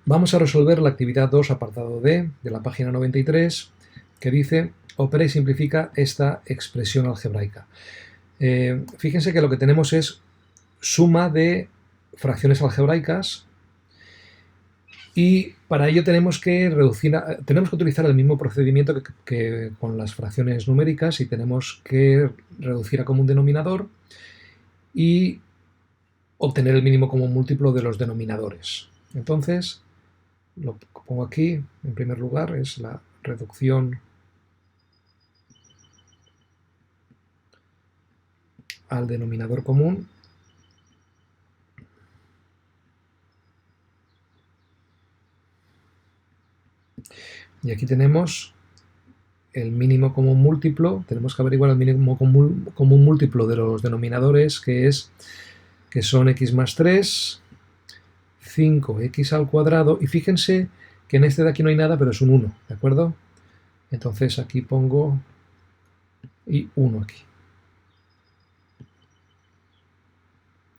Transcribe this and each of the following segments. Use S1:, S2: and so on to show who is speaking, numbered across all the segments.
S1: Vamos a resolver la actividad 2, apartado D, de la página 93, que dice: opera y simplifica esta expresión algebraica. Fíjense que lo que tenemos es suma de fracciones algebraicas y para ello tenemos que utilizar el mismo procedimiento que con las fracciones numéricas, y tenemos que reducir a común denominador y obtener el mínimo común múltiplo de los denominadores. Entonces, lo que pongo aquí, en primer lugar, es la reducción al denominador común. Y aquí tenemos el mínimo común múltiplo. Tenemos que averiguar el mínimo común múltiplo de los denominadores, que son x más 3, 5x al cuadrado. Y fíjense que en este de aquí no hay nada, pero es un 1, ¿de acuerdo? Entonces aquí pongo y 1 aquí.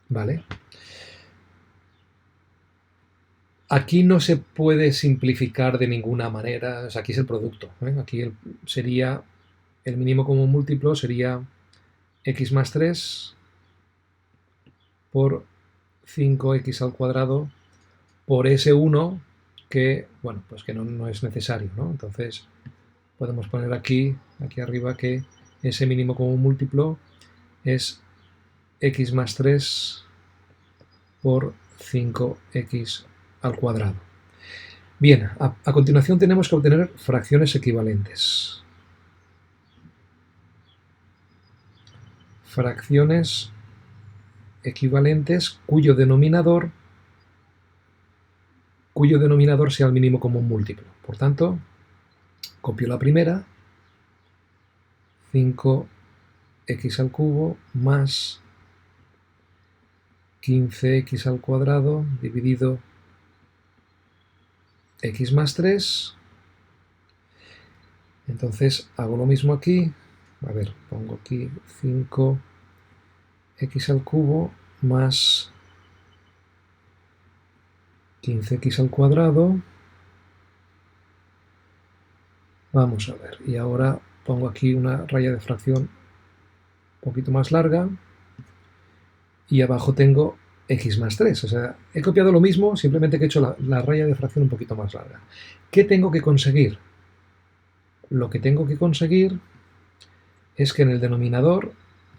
S1: ¿Vale? Aquí no se puede simplificar de ninguna manera. O sea, aquí es el producto, ¿eh? Aquí sería el mínimo común múltiplo, sería x más 3 por 5x al cuadrado por ese 1 que, bueno, pues que no es necesario, ¿no? Entonces podemos poner aquí arriba, que ese mínimo común múltiplo es x más 3 por 5x al cuadrado. Bien, a continuación tenemos que obtener fracciones equivalentes. Fracciones equivalentes cuyo denominador sea el mínimo común múltiplo. Por tanto, copio la primera, 5x al cubo más 15x al cuadrado dividido x más 3. Entonces hago lo mismo aquí. A ver, pongo aquí 5x al cubo más 15x al cuadrado. Vamos a ver, y ahora pongo aquí una raya de fracción un poquito más larga y abajo tengo x más 3. O sea, he copiado lo mismo, simplemente que he hecho la raya de fracción un poquito más larga. ¿Qué tengo que conseguir? Lo que tengo que conseguir es que en el denominador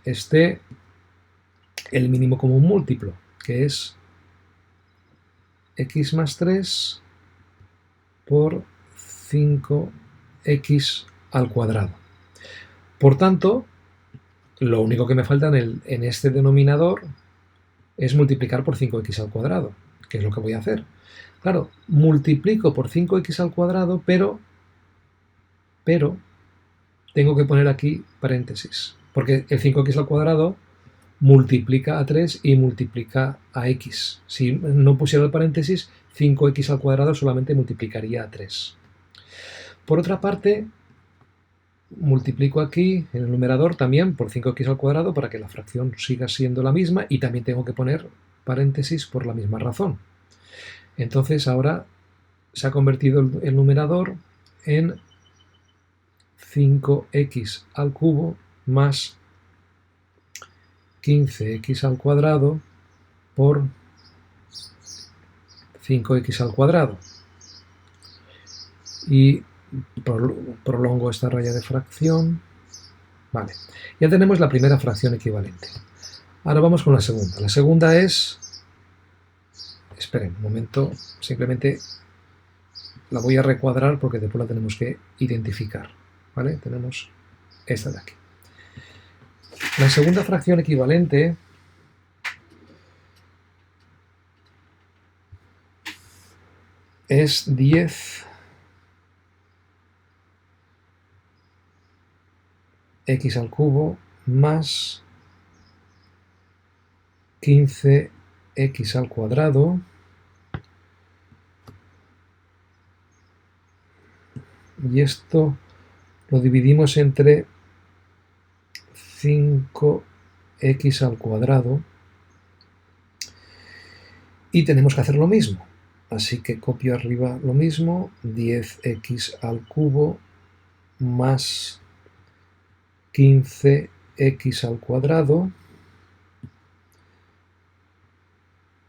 S1: esté el mínimo común múltiplo, que es x más 3 por 5x al cuadrado. Por tanto, lo único que me falta en este denominador es multiplicar por 5x al cuadrado, que es lo que voy a hacer. Claro, multiplico por 5x al cuadrado, pero tengo que poner aquí paréntesis, porque el 5x al cuadrado multiplica a 3 y multiplica a x. Si no pusiera el paréntesis, 5x al cuadrado solamente multiplicaría a 3. Por otra parte, multiplico aquí en el numerador también por 5x al cuadrado para que la fracción siga siendo la misma, y también tengo que poner paréntesis por la misma razón. Entonces ahora se ha convertido el numerador en 5x al cubo más 15x al cuadrado por 5x al cuadrado. Y prolongo esta raya de fracción. Vale, ya tenemos la primera fracción equivalente. Ahora vamos con la segunda. La segunda es... Esperen un momento, simplemente la voy a recuadrar porque después la tenemos que identificar. ¿Vale? Tenemos esta de aquí. La segunda fracción equivalente es 10 x al cubo más 15x al cuadrado y esto lo dividimos entre 5x al cuadrado y tenemos que hacer lo mismo. Así que copio arriba lo mismo, 10x al cubo más 15x al cuadrado.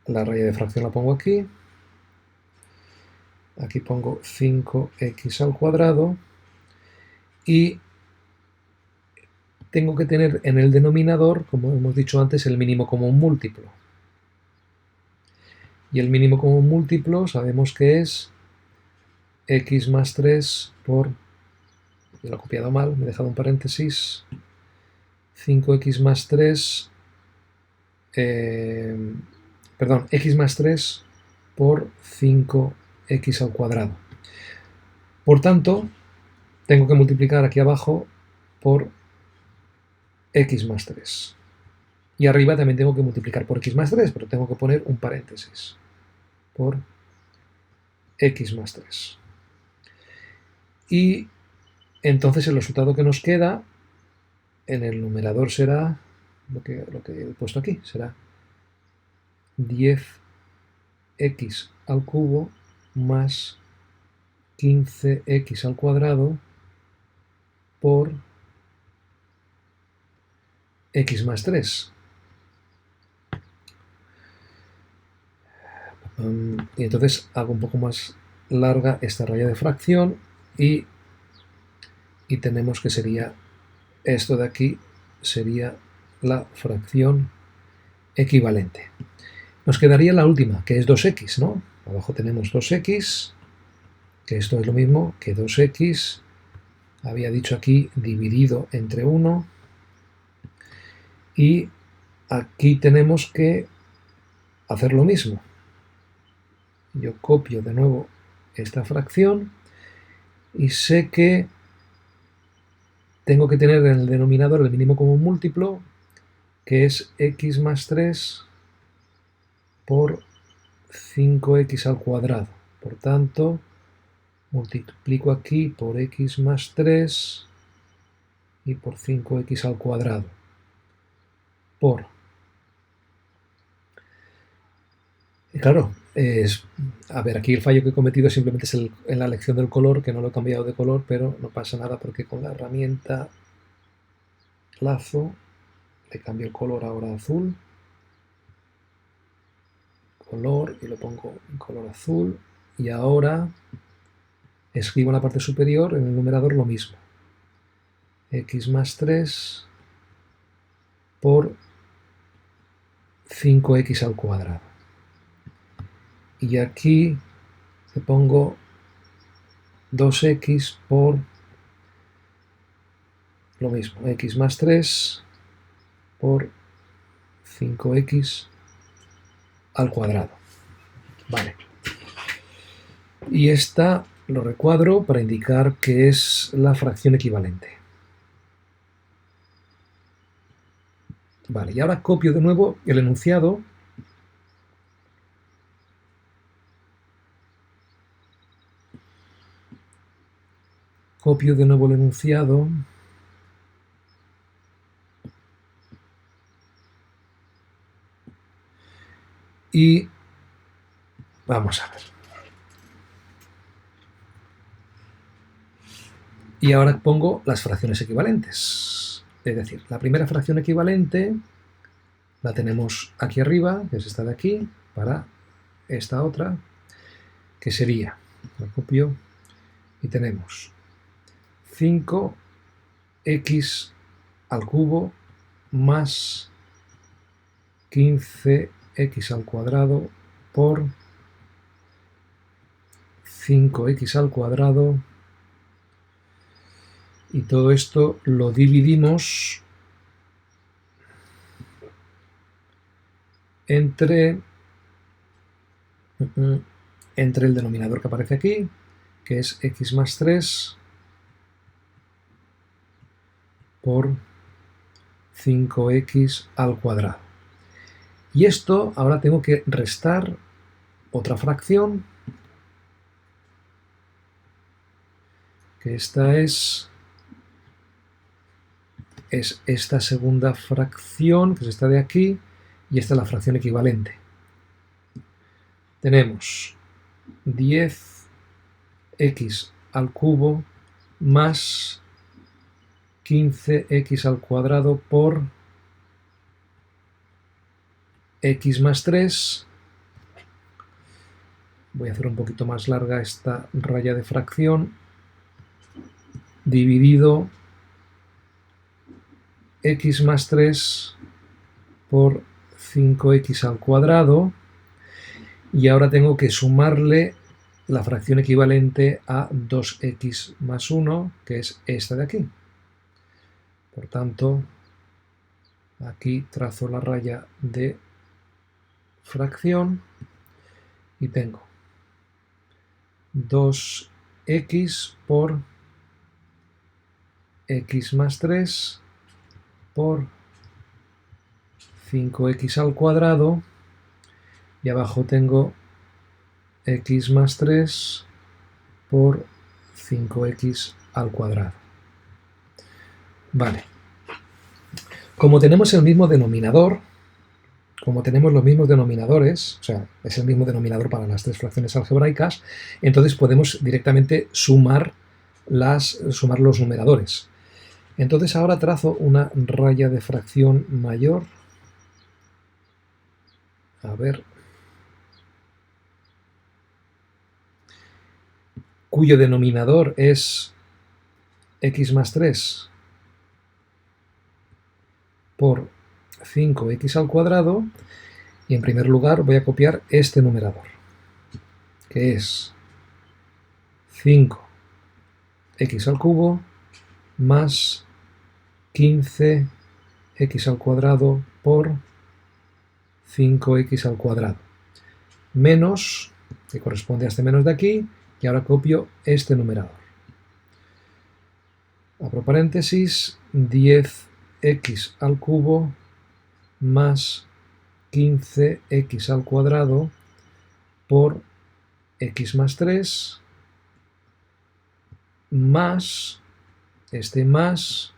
S1: La raya de fracción la pongo aquí. Aquí pongo 5x al cuadrado. Y tengo que tener en el denominador, como hemos dicho antes, el mínimo común múltiplo. Y el mínimo común múltiplo sabemos que es x más 3 por, yo lo he copiado mal, me he dejado un paréntesis, 5x más 3, perdón, x más 3 por 5x al cuadrado. Por tanto, tengo que multiplicar aquí abajo por x más 3. Y arriba también tengo que multiplicar por x más 3, pero tengo que poner un paréntesis por x más 3. Y entonces el resultado que nos queda en el numerador será lo que he puesto aquí, será 10x al cubo más 15x al cuadrado por x más 3. Y entonces hago un poco más larga esta raya de fracción y tenemos que sería esto de aquí, sería la fracción equivalente. Nos quedaría la última, que es 2x, ¿no? Abajo tenemos 2x, que esto es lo mismo que 2x, había dicho aquí, dividido entre 1. Y aquí tenemos que hacer lo mismo. Yo copio de nuevo esta fracción y sé que tengo que tener en el denominador el mínimo común múltiplo, que es x más 3 por 5x al cuadrado. Por tanto, multiplico aquí por x más 3 y por 5x al cuadrado. Por. Y claro, a ver, aquí el fallo que he cometido simplemente es en la elección del color, que no lo he cambiado de color, pero no pasa nada porque con la herramienta lazo le cambio el color ahora a azul, color, y lo pongo en color azul, y ahora escribo en la parte superior, en el numerador, lo mismo. X más 3 por 5x al cuadrado. Y aquí le pongo 2x por lo mismo, x más 3 por 5x al cuadrado. Vale. Y esta lo recuadro para indicar que es la fracción equivalente. Vale, y ahora copio de nuevo el enunciado. Copio de nuevo el enunciado. Y vamos a ver. Y ahora pongo las fracciones equivalentes. Es decir, la primera fracción equivalente la tenemos aquí arriba, que es esta de aquí, para esta otra, que sería, la copio, y tenemos 5x al cubo más 15x al cuadrado por 5x al cuadrado, y todo esto lo dividimos entre el denominador que aparece aquí, que es x más 3 por 5x al cuadrado. Y esto ahora tengo que restar otra fracción, que esta es esta segunda fracción, que es esta de aquí, y esta es la fracción equivalente. Tenemos 10x al cubo más 15x al cuadrado por x más 3. Voy a hacer un poquito más larga esta raya de fracción, dividido x más 3 por 5x al cuadrado, y ahora tengo que sumarle la fracción equivalente a 2x más 1, que es esta de aquí. Por tanto, aquí trazo la raya de fracción y tengo 2x por x más 3 por 5x al cuadrado, y abajo tengo x más 3 por 5x al cuadrado. Vale. Como tenemos el mismo denominador, como tenemos los mismos denominadores, o sea, es el mismo denominador para las tres fracciones algebraicas, entonces podemos directamente sumar los numeradores. Entonces ahora trazo una raya de fracción mayor. A ver. Cuyo denominador es x más 3 por 5x al cuadrado, y en primer lugar voy a copiar este numerador, que es 5x al cubo más 15x al cuadrado por 5x al cuadrado, menos, que corresponde a este menos de aquí, y ahora copio este numerador. Abro paréntesis, 10x al cubo más 15x al cuadrado por x más 3 más, este más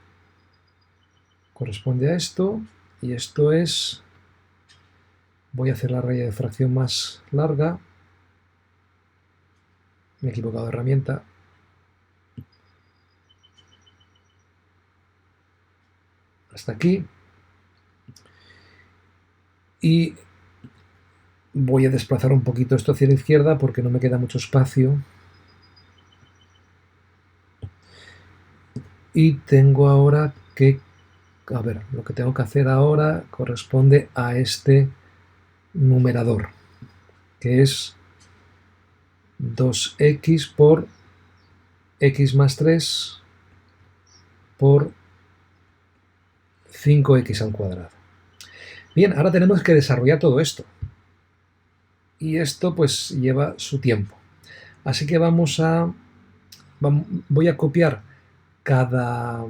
S1: corresponde a esto, y esto es, voy a hacer la raya de fracción más larga, me he equivocado de herramienta, hasta aquí, y voy a desplazar un poquito esto hacia la izquierda porque no me queda mucho espacio, y tengo ahora que, a ver, lo que tengo que hacer ahora corresponde a este numerador, que es 2x por x más 3 por 5x al cuadrado. Bien, ahora tenemos que desarrollar todo esto. Y esto pues lleva su tiempo. Así que voy a copiar cada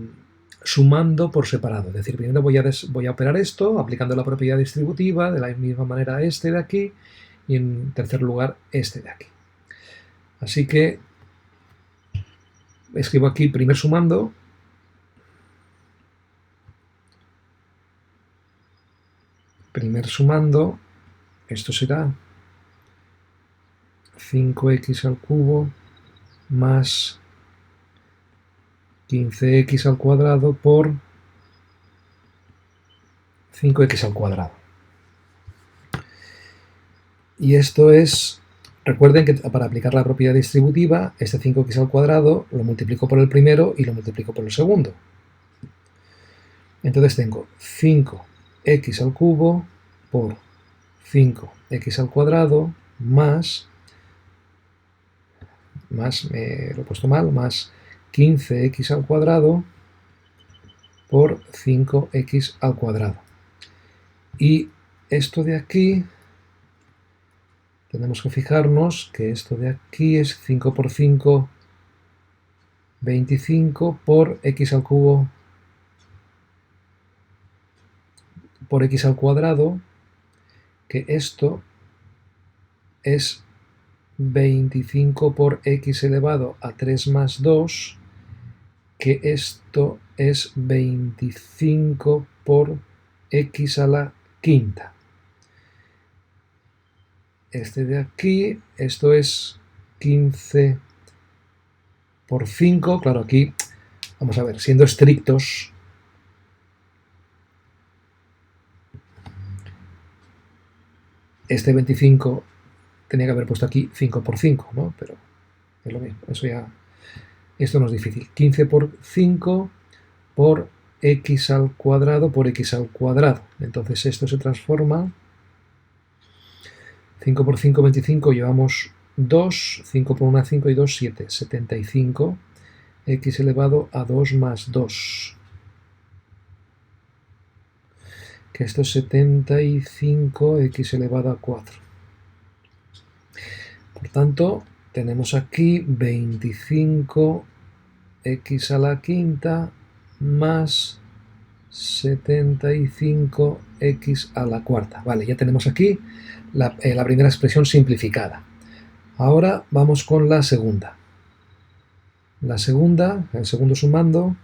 S1: sumando por separado. Es decir, primero voy a operar esto aplicando la propiedad distributiva, de la misma manera este de aquí, y en tercer lugar este de aquí. Así que escribo aquí primer sumando, esto será 5x al cubo más 15x al cuadrado por 5x al cuadrado. Y esto es, recuerden que para aplicar la propiedad distributiva, este 5x al cuadrado lo multiplico por el primero y lo multiplico por el segundo. Entonces tengo 5x al cubo por 5x al cuadrado más, lo he puesto mal, más 15x al cuadrado por 5x al cuadrado. Y esto de aquí, tenemos que fijarnos que esto de aquí es 5 por 5, 25 por x al cubo por x al cuadrado, que esto es 25 por x elevado a 3 más 2, que esto es 25 por x a la quinta. Este de aquí, esto es 15 por 5. Claro, aquí, vamos a ver, siendo estrictos, este 25 tenía que haber puesto aquí 5 por 5, ¿no? Pero es lo mismo, eso ya, esto no es difícil. 15 por 5 por x al cuadrado por x al cuadrado. Entonces esto se transforma. 5 por 5, 25, llevamos 2, 5 por 1, 5 y 2, 7, 75, x elevado a 2 más 2. Que esto es 75, x elevado a 4. Por tanto, tenemos aquí 25, x a la quinta más 75, x a la cuarta. Vale, ya tenemos aquí la primera expresión simplificada. Ahora vamos con la segunda. La segunda, el segundo sumando.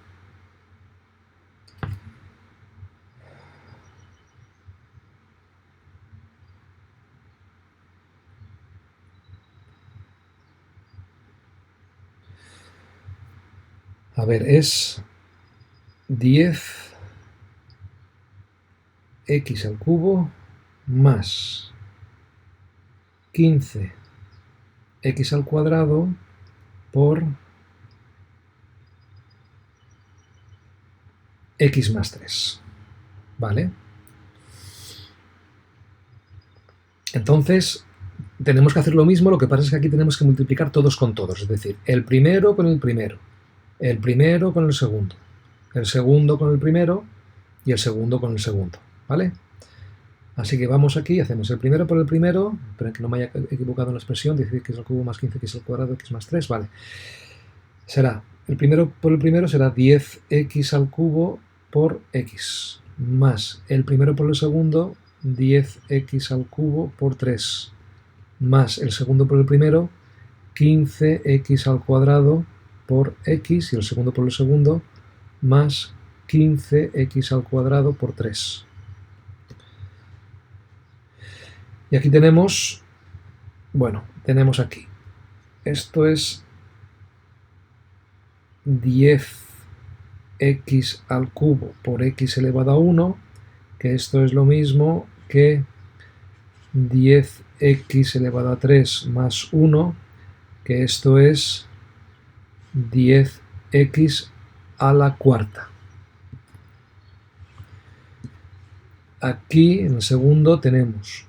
S1: A ver, es 10 x al cubo más 15 x al cuadrado por x más 3. ¿Vale? Entonces, tenemos que hacer lo mismo, lo que pasa es que aquí tenemos que multiplicar todos con todos, es decir, el primero con el primero con el segundo con el primero y el segundo con el segundo, ¿vale? Así que vamos aquí, hacemos el primero por el primero, esperen que no me haya equivocado en la expresión, 10x al cubo más 15x al cuadrado, x más 3, vale. Será, el primero por el primero será 10x al cubo por x, más el primero por el segundo, 10x al cubo por 3, más el segundo por el primero, 15x al cuadrado por x, y el segundo por el segundo, más 15x al cuadrado por 3. Y aquí tenemos, bueno, tenemos aquí, esto es 10x al cubo por x elevado a 1, que esto es lo mismo que 10x elevado a 3 más 1, que esto es 10x a la cuarta. Aquí en el segundo tenemos,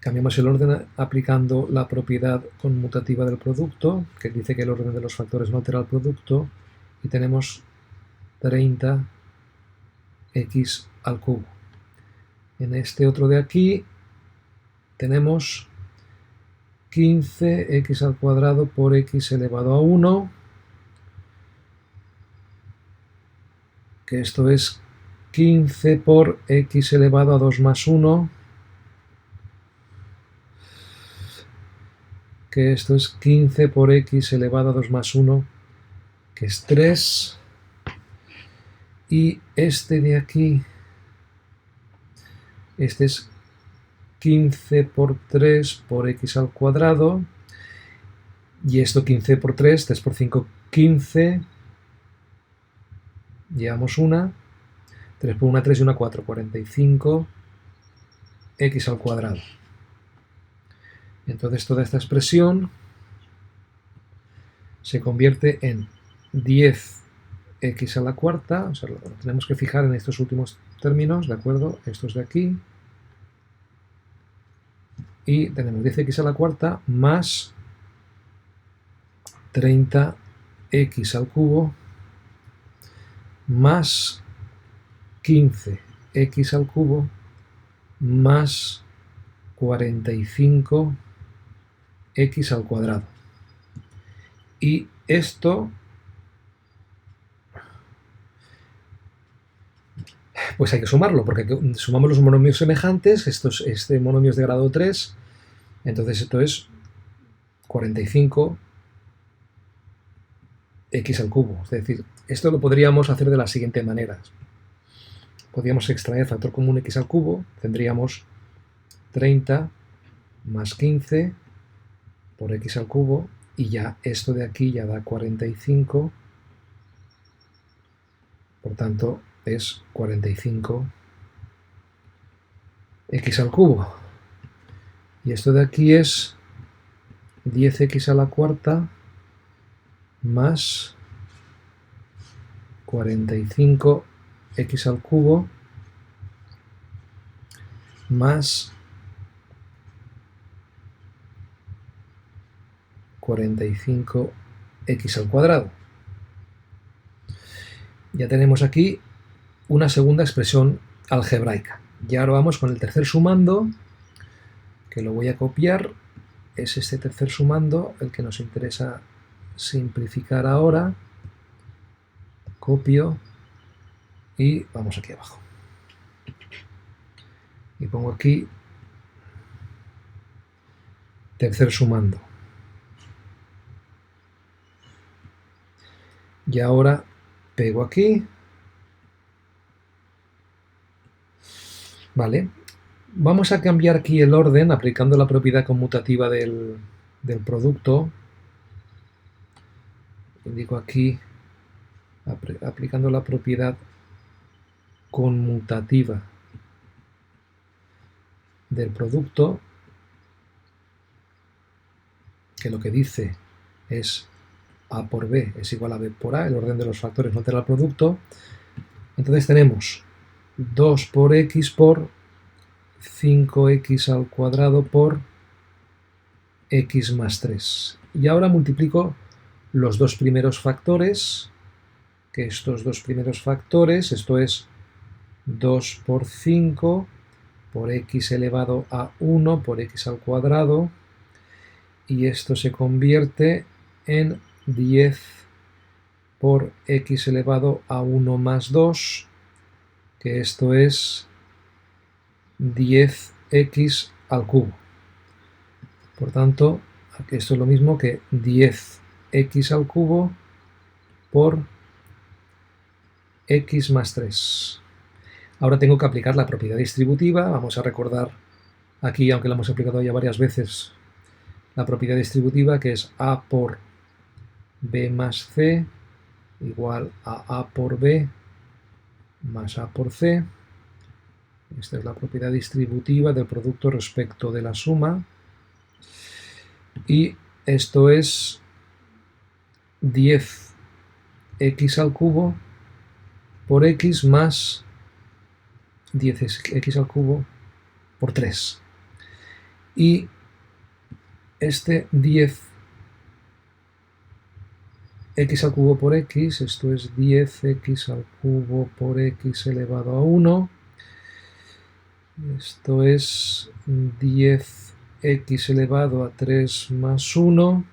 S1: cambiamos el orden aplicando la propiedad conmutativa del producto, que dice que el orden de los factores no altera el producto, y tenemos 30x al cubo. En este otro de aquí tenemos 15x al cuadrado por x elevado a 1, que esto es 15 por x elevado a 2 más 1, que esto es 15 por x elevado a 2 más 1, que es 3, y este de aquí, este es 15 por 3 por x al cuadrado, y esto 15 por 3, 3 por 5, 15, llevamos una, 3 por 1, 3 y 1, 4, 45 x al cuadrado. Entonces toda esta expresión se convierte en 10x a la cuarta, o sea, lo tenemos que fijar en estos últimos términos, ¿de acuerdo? Estos de aquí. Y tenemos 10x a la cuarta más 30x al cubo más 15x al cubo más 45x al cuadrado. Y esto, pues hay que sumarlo, porque sumamos los monomios semejantes, este monomio es de grado 3, entonces esto es 45x al cubo. Es decir, esto lo podríamos hacer de la siguiente manera. Podríamos extraer factor común x al cubo, tendríamos 30 más 15 por x al cubo, y ya esto de aquí ya da 45, por tanto es 45 x al cubo. Y esto de aquí es 10x a la cuarta más 45x al cubo más 45x al cuadrado. Ya tenemos aquí una segunda expresión algebraica. Y ahora vamos con el tercer sumando, que lo voy a copiar. Es este tercer sumando el que nos interesa simplificar ahora. Copio y vamos aquí abajo. Y pongo aquí tercer sumando. Y ahora pego aquí. Vale. Vamos a cambiar aquí el orden aplicando la propiedad conmutativa del producto. Indico aquí, aplicando la propiedad conmutativa del producto, que lo que dice es A por B es igual a B por A, el orden de los factores no altera el producto. Entonces tenemos 2 por x por 5x al cuadrado por x más 3. Y ahora multiplico los dos primeros factores, que estos dos primeros factores, esto es 2 por 5 por x elevado a 1 por x al cuadrado, y esto se convierte en 10 por x elevado a 1 más 2, que esto es 10x al cubo. Por tanto, esto es lo mismo que 10x al cubo por x más 3. Ahora tengo que aplicar la propiedad distributiva. Vamos a recordar aquí, aunque la hemos aplicado ya varias veces, la propiedad distributiva, que es A por B más C igual a A por B más A por C. Esta es la propiedad distributiva del producto respecto de la suma. Y esto es 10x al cubo por x más 10x al cubo por 3. Y este 10x al cubo por x, esto es 10x al cubo por x elevado a 1. Esto es 10x elevado a 3 más 1.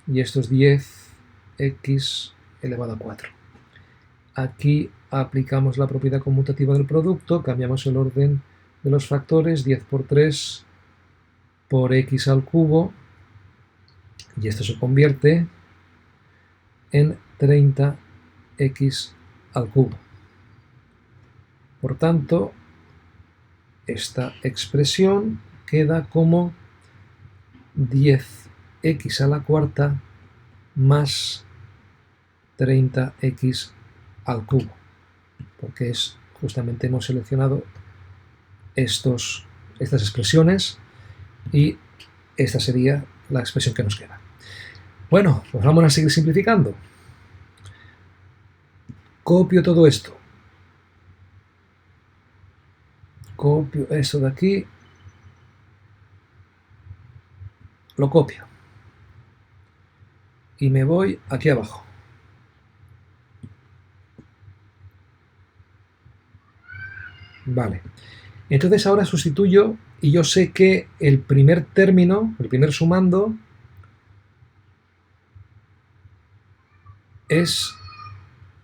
S1: Y esto es 10x elevado a 4. Aquí aplicamos la propiedad conmutativa del producto, cambiamos el orden de los factores, 10 por 3 por x al cubo, y esto se convierte en 30x al cubo. Por tanto, esta expresión queda como 10x a la cuarta más 30x al cubo, porque es justamente hemos seleccionado estas expresiones y esta sería la expresión que nos queda. Bueno, pues vamos a seguir simplificando. Copio todo esto. Copio esto de aquí. Lo copio. Y me voy aquí abajo. Vale. Entonces ahora sustituyo y yo sé que el primer término, el primer sumando, es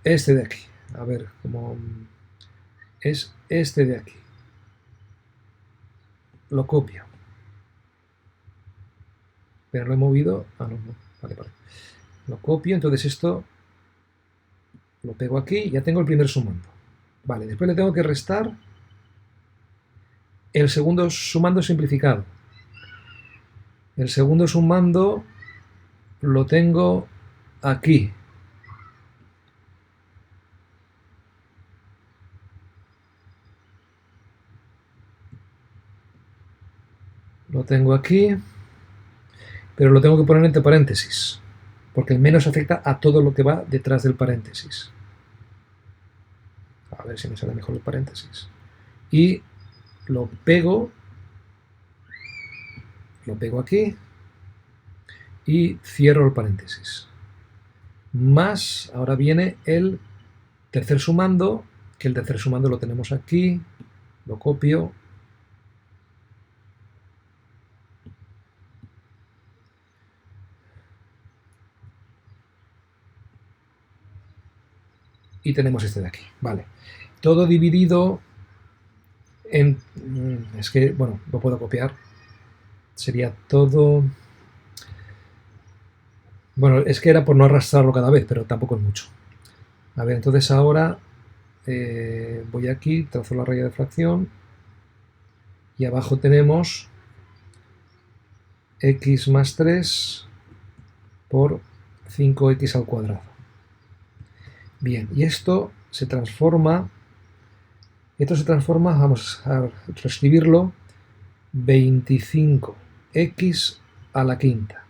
S1: este de aquí. A ver, como es este de aquí. Lo copio. Pero lo he movido. Ah, no, no. Vale, vale. Lo copio, entonces esto lo pego aquí y ya tengo el primer sumando. Vale, después le tengo que restar el segundo sumando simplificado. El segundo sumando lo tengo aquí. Lo tengo aquí, pero lo tengo que poner entre paréntesis, porque el menos afecta a todo lo que va detrás del paréntesis. A ver si me sale mejor el paréntesis. Y lo pego aquí y cierro el paréntesis. Más, ahora viene el tercer sumando, que el tercer sumando lo tenemos aquí, lo copio. Y tenemos este de aquí, vale. Todo dividido en... Es que, bueno, lo puedo copiar. Sería todo... Bueno, es que era por no arrastrarlo cada vez, pero tampoco es mucho. A ver, entonces ahora voy aquí, trazo la raya de fracción y abajo tenemos x más 3 por 5x al cuadrado. Bien, y esto se transforma, vamos a reescribirlo, 25x a la quinta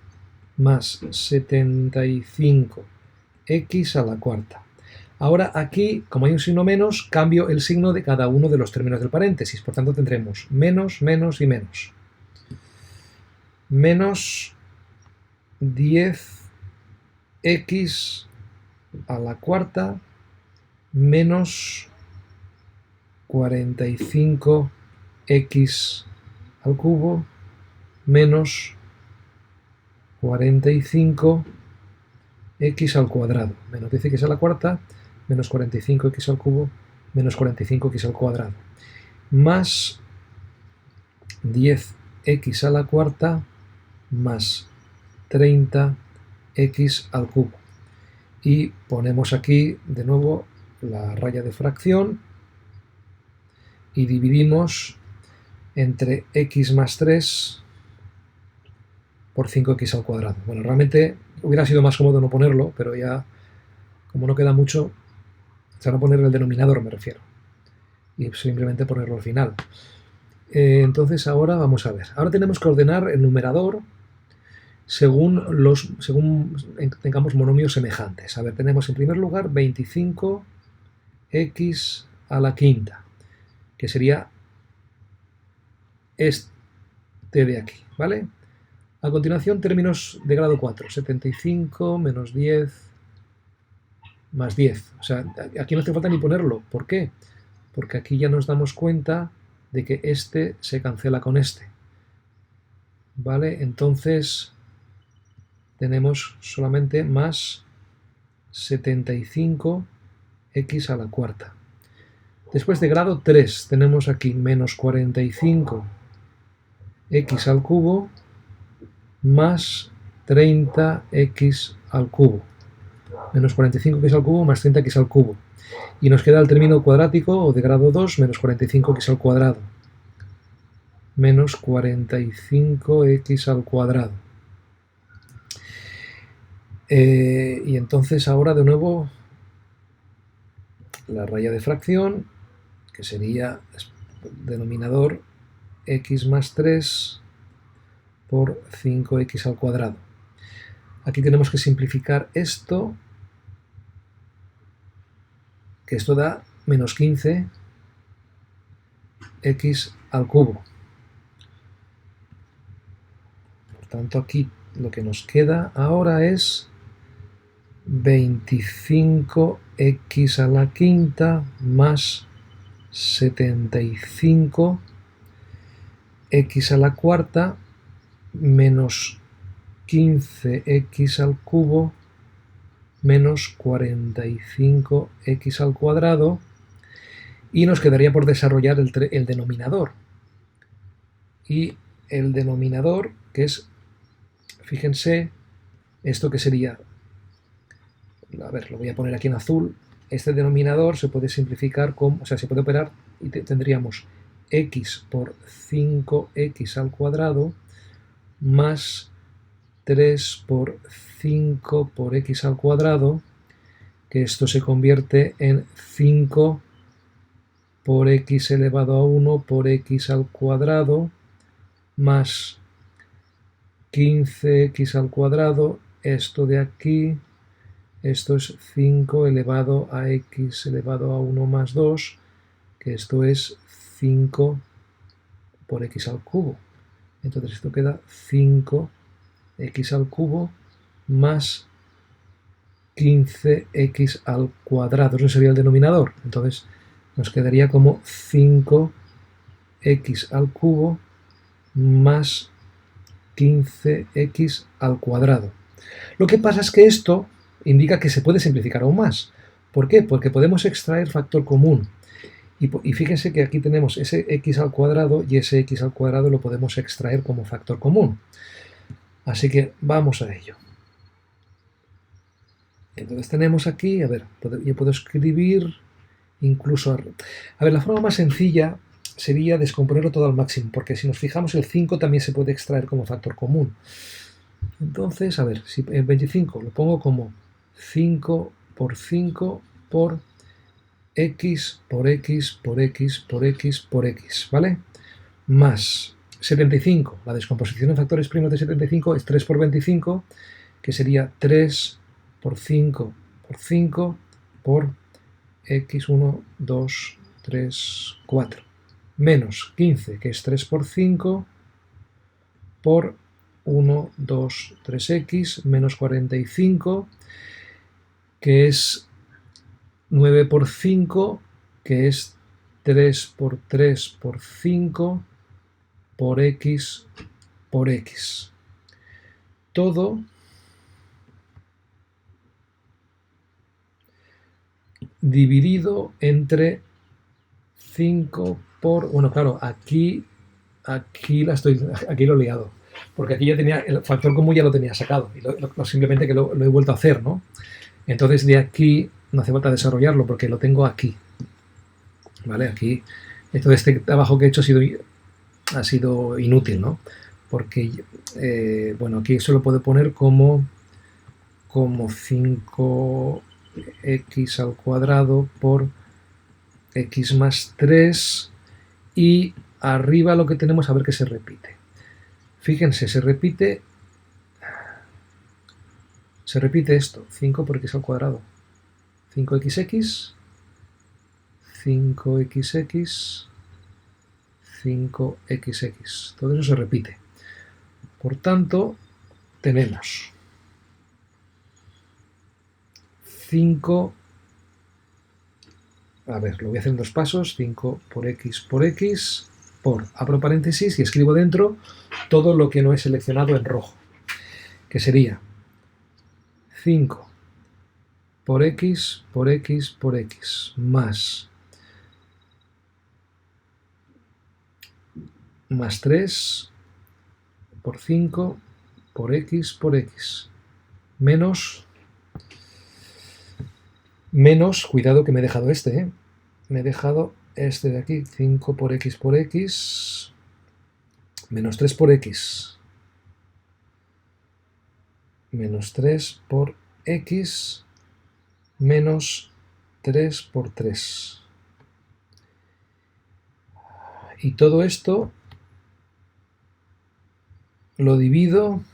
S1: más 75x a la cuarta. Ahora aquí, como hay un signo menos, cambio el signo de cada uno de los términos del paréntesis. Por tanto, tendremos menos, menos y menos. Menos 10x a la cuarta menos 45x al cubo menos 45x al cuadrado, menos 10x a la cuarta, menos 45x al cubo, menos 45x al cuadrado, más 10x a la cuarta, más 30x al cubo. Y ponemos aquí de nuevo la raya de fracción y dividimos entre x más 3 por 5x al cuadrado. Bueno, realmente hubiera sido más cómodo no ponerlo, pero ya, como no queda mucho, o sea, no poner el denominador me refiero, y simplemente ponerlo al final. Entonces ahora vamos a ver. Ahora tenemos que ordenar el numerador según tengamos monomios semejantes. A ver, tenemos en primer lugar 25x a la quinta, que sería este de aquí, ¿vale? A continuación, términos de grado 4, 75 menos 10 más 10. O sea, aquí no hace falta ni ponerlo. ¿Por qué? Porque aquí ya nos damos cuenta de que este se cancela con este. ¿Vale? Entonces tenemos solamente más 75x a la cuarta. Después de grado 3 tenemos aquí menos 45x al cubo más 30x al cubo. Menos 45x al cubo más 30x al cubo. Y nos queda el término cuadrático o de grado 2 menos 45x al cuadrado. Menos 45x al cuadrado. Y entonces ahora de nuevo la raya de fracción, que sería denominador x más 3 por 5x al cuadrado. Aquí tenemos que simplificar esto, que esto da menos 15x al cubo. Por tanto, aquí lo que nos queda ahora es 25x a la quinta más 75x a la cuarta menos 15x al cubo menos 45x al cuadrado, y nos quedaría por desarrollar el denominador. Y el denominador, que es, fíjense, esto que sería, a ver, lo voy a poner aquí en azul, este denominador se puede simplificar, o sea, se puede operar y tendríamos x por 5x al cuadrado más 3 por 5 por x al cuadrado, que esto se convierte en 5 por x elevado a 1 por x al cuadrado más 15x al cuadrado, esto de aquí, esto es 5 elevado a x elevado a 1 más 2, que esto es 5 por x al cubo. Entonces esto queda 5x al cubo más 15x al cuadrado. Eso sería el denominador. Entonces nos quedaría como 5x al cubo más 15x al cuadrado. Lo que pasa es que esto indica que se puede simplificar aún más. ¿Por qué? Porque podemos extraer factor común. Y fíjense que aquí tenemos ese x al cuadrado y ese x al cuadrado lo podemos extraer como factor común. Así que vamos a ello. Entonces tenemos aquí, a ver, yo puedo escribir incluso... A ver, la forma más sencilla sería descomponerlo todo al máximo, porque si nos fijamos el 5 también se puede extraer como factor común. Entonces, a ver, si el 25 lo pongo como 5 por 5 por x por x por x por x por x, ¿vale? Más 75, la descomposición en factores primos de 75 es 3 por 25, que sería 3 por 5 por 5 por x1, 2, 3, 4, menos 15, que es 3 por 5 por 1, 2, 3x, menos 45, que es 9 por 5, que es 3 por 3 por 5 por x por x. Todo dividido entre 5 por... Bueno, claro, aquí lo he liado, porque aquí ya tenía el factor común, ya lo tenía sacado, y simplemente que lo he vuelto a hacer, ¿no? Entonces de aquí no hace falta desarrollarlo porque lo tengo aquí, ¿vale? Aquí, entonces este trabajo que he hecho ha sido inútil, ¿no? Porque, bueno, aquí se lo puedo poner como 5x al cuadrado por x más 3, y arriba lo que tenemos, a ver qué se repite. Fíjense, se repite esto, 5 por x al cuadrado, 5xx, 5xx, 5xx, todo eso se repite. Por tanto, tenemos 5, a ver, lo voy a hacer en dos pasos, 5 por x, abro paréntesis y escribo dentro todo lo que no he seleccionado en rojo, que sería 5 por x por x por x más 3 por 5 por x menos, cuidado que me he dejado me he dejado este de aquí, 5 por x menos 3 por x menos 3 por x menos 3 por 3. Y todo esto lo divido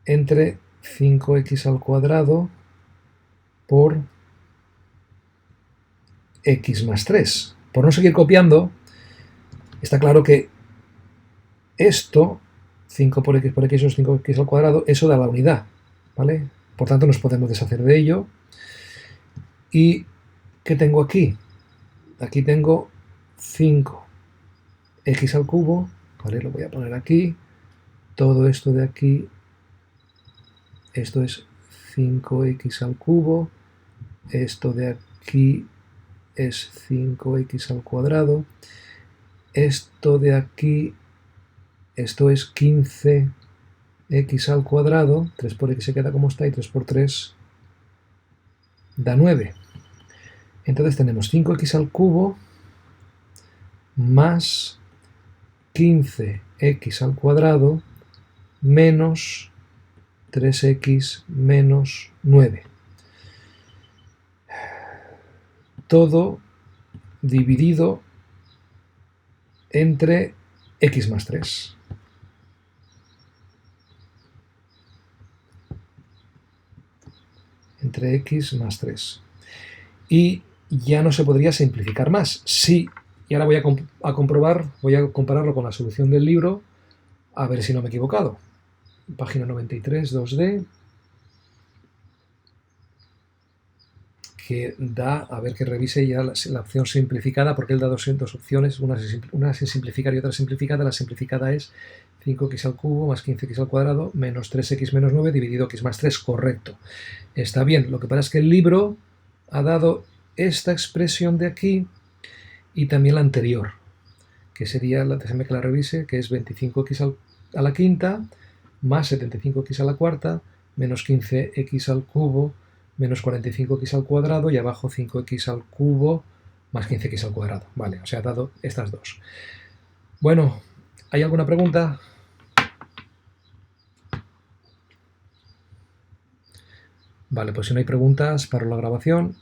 S1: entre 5x al cuadrado por x más 3. Por no seguir copiando, está claro que esto, 5 por x es 5x al cuadrado, eso da la unidad, ¿vale? Por tanto, nos podemos deshacer de ello. ¿Y qué tengo aquí? Aquí tengo 5x al cubo, ¿vale? Lo voy a poner aquí. Todo esto de aquí, esto es 5x al cubo. Esto de aquí es 5x al cuadrado. Esto de aquí, esto es 15x al cuadrado. 3 por x se queda como está y 3 por 3 da 9. Entonces tenemos 5x al cubo más 15x al cuadrado menos 3x menos 9. Todo dividido entre x más 3. Entre x más 3. Y ya no se podría simplificar más. Sí, y ahora voy a comprobar, voy a compararlo con la solución del libro, a ver si no me he equivocado. Página 93, 2D, que da, a ver que revise ya la opción simplificada, porque él da dos opciones, una sin simplificar y otra simplificada. La simplificada es 5x al cubo más 15x al cuadrado menos 3x menos 9 dividido x más 3, correcto. Está bien, lo que pasa es que el libro ha dado esta expresión de aquí y también la anterior, que sería, déjame que la revise, que es 25x a la quinta más 75x a la cuarta menos 15x al cubo menos 45x al cuadrado y abajo 5x al cubo más 15x al cuadrado. Vale, o sea, ha dado estas dos. Bueno, ¿hay alguna pregunta? Vale, pues si no hay preguntas, paro la grabación.